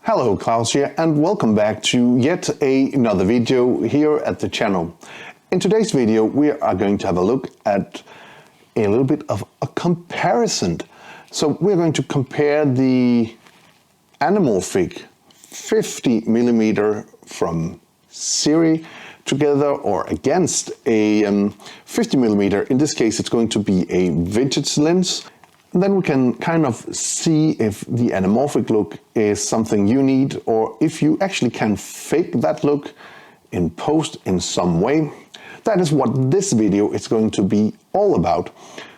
Hello, Klaus here, and welcome back to yet another video here at the channel. In today's video, we are going to have a look at a little bit of a comparison. So we're going to compare the Anamorphic 50mm from series together or against a 50mm. In this case, it's going to be a vintage lens. And then we can kind of see if the anamorphic look is something you need or if you actually can fake that look in post in some way. That is what this video is going to be all about.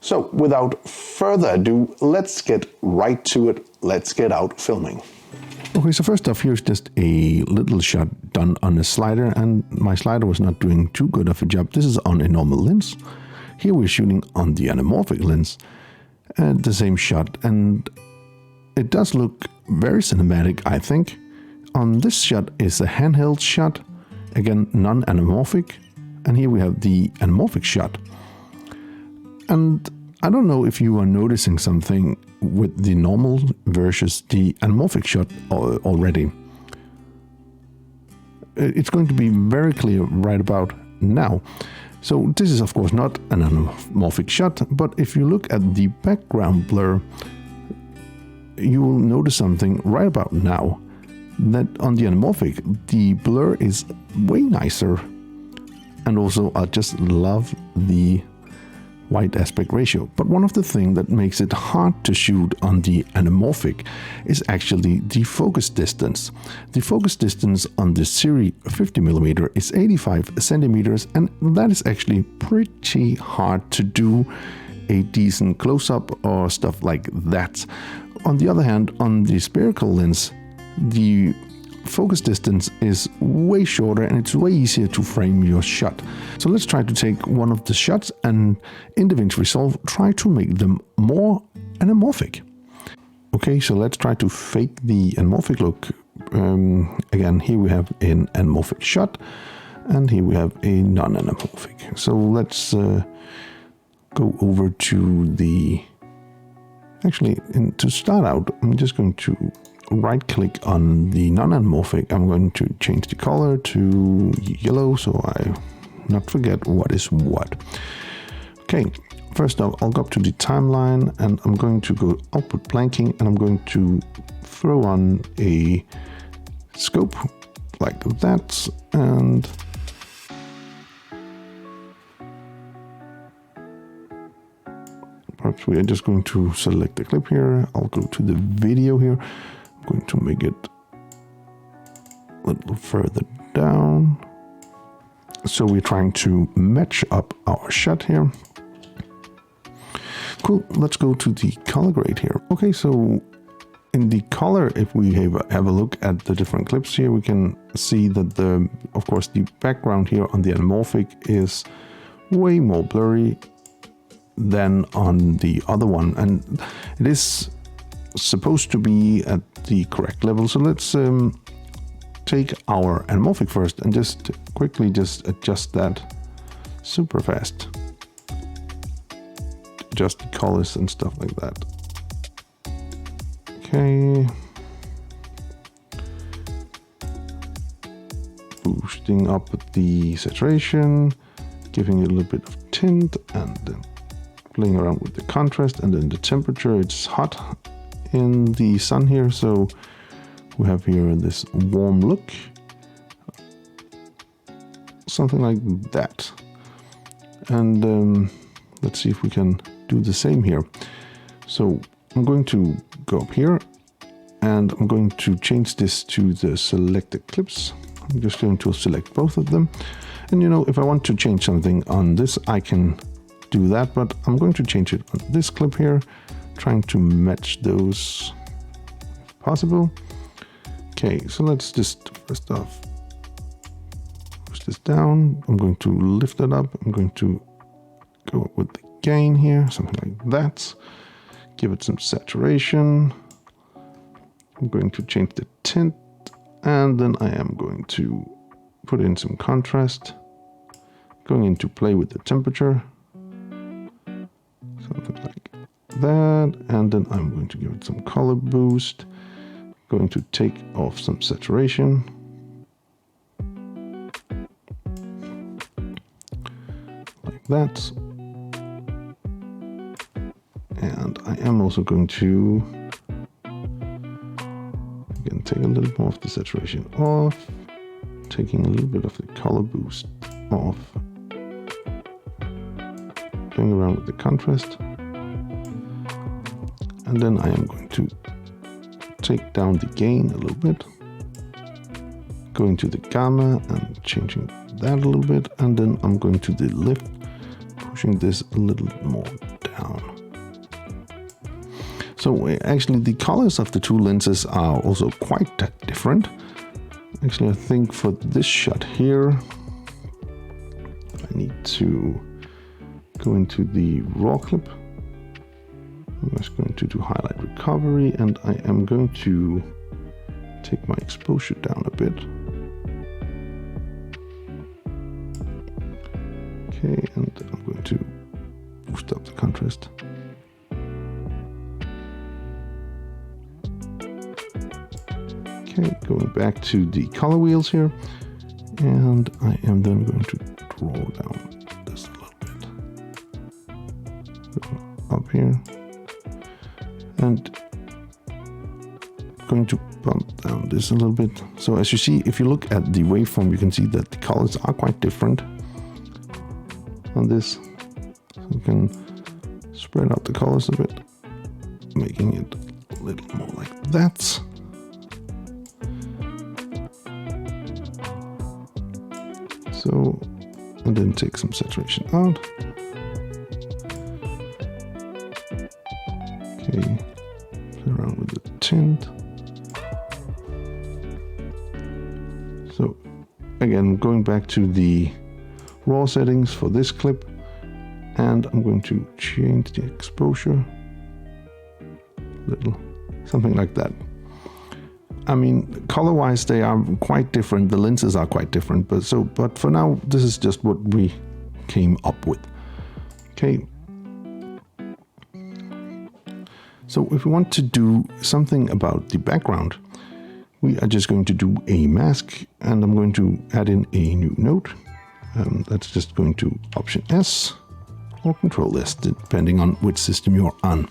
So without further ado, let's get right to it. Let's get out filming. Okay, so first off, here's just a little shot done on a slider, and my slider was not doing too good of a job. This is on a normal lens. Here we're shooting on the anamorphic lens. The same shot, and it does look very cinematic, I think. On this shot is a handheld shot, again non-anamorphic, and here we have the anamorphic shot. And I don't know if you are noticing something with the normal versus the anamorphic shot already. It's going to be very clear right about now. So this is of course not an anamorphic shot, but if you look at the background blur, you will notice something right about now, that on the anamorphic, the blur is way nicer. And also I just love the white aspect ratio. But one of the things that makes it hard to shoot on the anamorphic is actually the focus distance. The focus distance on the series 50mm is 85 centimeters, and that is actually pretty hard to do a decent close-up or stuff like that. On the other hand, on the spherical lens, the focus distance is way shorter and it's way easier to frame your shot. So let's try to take one of the shots and in Davinci Resolve try to make them more anamorphic. Okay, so let's try to fake the anamorphic look. Again, here we have an anamorphic shot and here we have a non-anamorphic. So let's go over to the... Actually, to start out, I'm just going to right click on the non-anamorphic. I'm going to change the color to yellow so I not forget what is what. Okay, first off, I'll go up to the timeline and I'm going to go output blanking and I'm going to throw on a scope like that, and perhaps we are just going to select the clip here. I'll go to the video here. I'm going to make it a little further down. So we're trying to match up our shot here. Cool, let's go to the color grade here. Okay, so in the color, if we have a look at the different clips here, we can see that of course the background here on the anamorphic is way more blurry than on the other one, and it is supposed to be at the correct level. So let's take our anamorphic first and just quickly adjust that super fast. Adjust the colors and stuff like that. Okay. Boosting up the saturation, giving it a little bit of tint, and then playing around with the contrast, and then the temperature. It's hot in the sun here, so we have here this warm look, something like that. And let's see if we can do the same here. So I'm going to go up here and I'm going to change this to the selected clips. I'm just going to select both of them, and you know, if I want to change something on this, I can do that, but I'm going to change it on this clip here, trying to match those if possible. Okay, so let's just first off push this down. I'm going to lift it up. I'm going to go up with the gain here, something like that. Give it some saturation. I'm going to change the tint, and then I am going to put in some contrast, going into play with the temperature, something like that, and then I'm going to give it some color boost, going to take off some saturation. Like that. And I am also going to, again, take a little more of the saturation off, taking a little bit of the color boost off, playing around with the contrast. And then I am going to take down the gain a little bit, going to the gamma and changing that a little bit, and then I'm going to the lift, pushing this a little more down. So actually the colors of the two lenses are also quite different. Actually, I think for this shot here, I need to go into the raw clip. I'm just going to do highlight recovery, and I am going to take my exposure down a bit. Okay, and I'm going to boost up the contrast. Okay, going back to the color wheels here, and I am then going to draw down this a little bit. Up here. And going to bump down this a little bit. So as you see, if you look at the waveform, you can see that the colors are quite different on this. So you can spread out the colors a bit, making it a little more like that. So, and then take some saturation out. Okay, play around with the tint. So, again, going back to the raw settings for this clip, and I'm going to change the exposure little, something like that. I mean, color-wise, they are quite different. The lenses are quite different, but for now, this is just what we came up with. Okay. So if we want to do something about the background, we are just going to do a mask, and I'm going to add in a new node. That's just going to Option S or Control S, depending on which system you're on.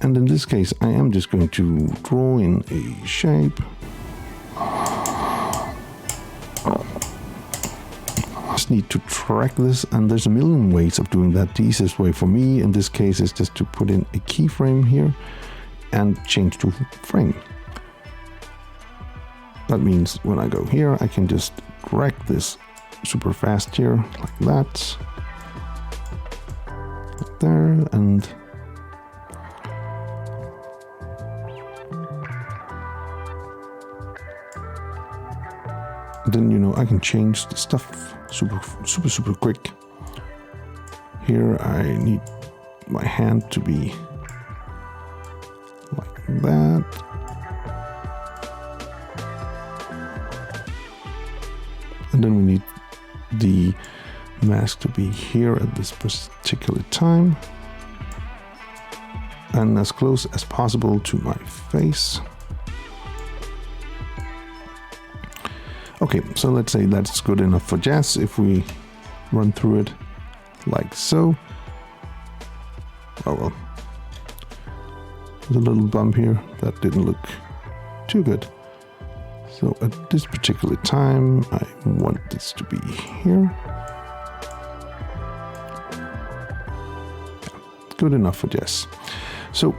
And in this case, I am just going to draw in a shape. Just need to track this, and there's a million ways of doing that. The easiest way for me in this case is just to put in a keyframe here and change to frame. That means when I go here, I can just drag this super fast here, like that. Like there, and then, you know, I can change the stuff super quick. Here I need my hand to be like that. And then we need the mask to be here at this particular time, and as close as possible to my face. Okay, so let's say that's good enough for jazz if we run through it like so. Oh well. There's a little bump here that didn't look too good. So at this particular time, I want this to be here. Good enough for jazz. So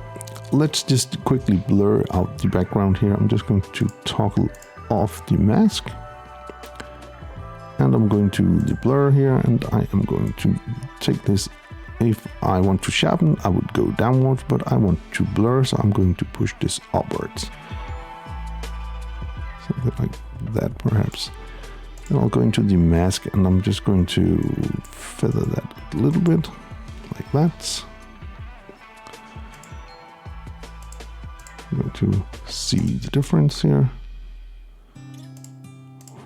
let's just quickly blur out the background here. I'm just going to toggle off the mask. And I'm going to the blur here, and I am going to take this. If I want to sharpen, I would go downwards, but I want to blur, so I'm going to push this upwards. Something like that, perhaps. Then I'll go into the mask, and I'm just going to feather that a little bit, like that. I'm going to see the difference here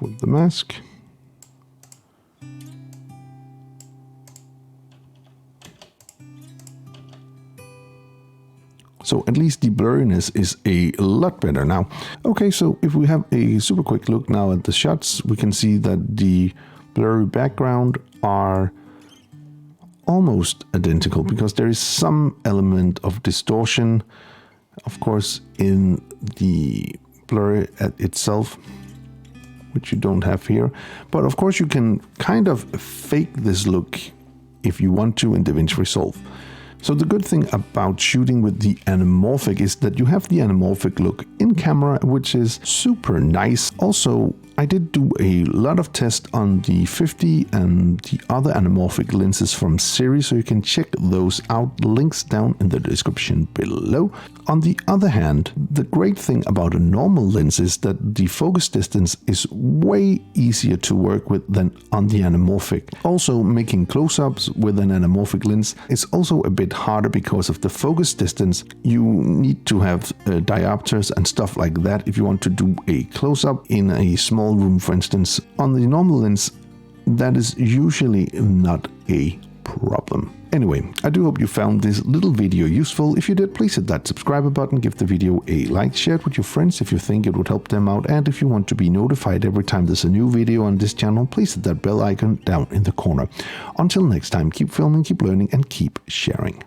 with the mask. So at least the blurriness is a lot better now. Okay, so if we have a super quick look now at the shots, we can see that the blurry background are almost identical because there is some element of distortion, of course, in the blur itself, which you don't have here. But of course you can kind of fake this look if you want to in Davinci Resolve. So the good thing about shooting with the anamorphic is that you have the anamorphic look in camera, which is super nice. Also, I did do a lot of tests on the 50 and the other anamorphic lenses from series, so you can check those out. Links down in the description below. On the other hand, the great thing about a normal lens is that the focus distance is way easier to work with than on the anamorphic. Also, making close-ups with an anamorphic lens is also a bit harder because of the focus distance. You need to have diopters and stuff like that if you want to do a close-up in a small room, for instance. On the normal lens, that is usually not a problem. Anyway, I do hope you found this little video useful. If you did, please hit that subscribe button, give the video a like, share it with your friends if you think it would help them out, and if you want to be notified every time there's a new video on this channel, please hit that bell icon down in the corner. Until next time, keep filming, keep learning, and keep sharing.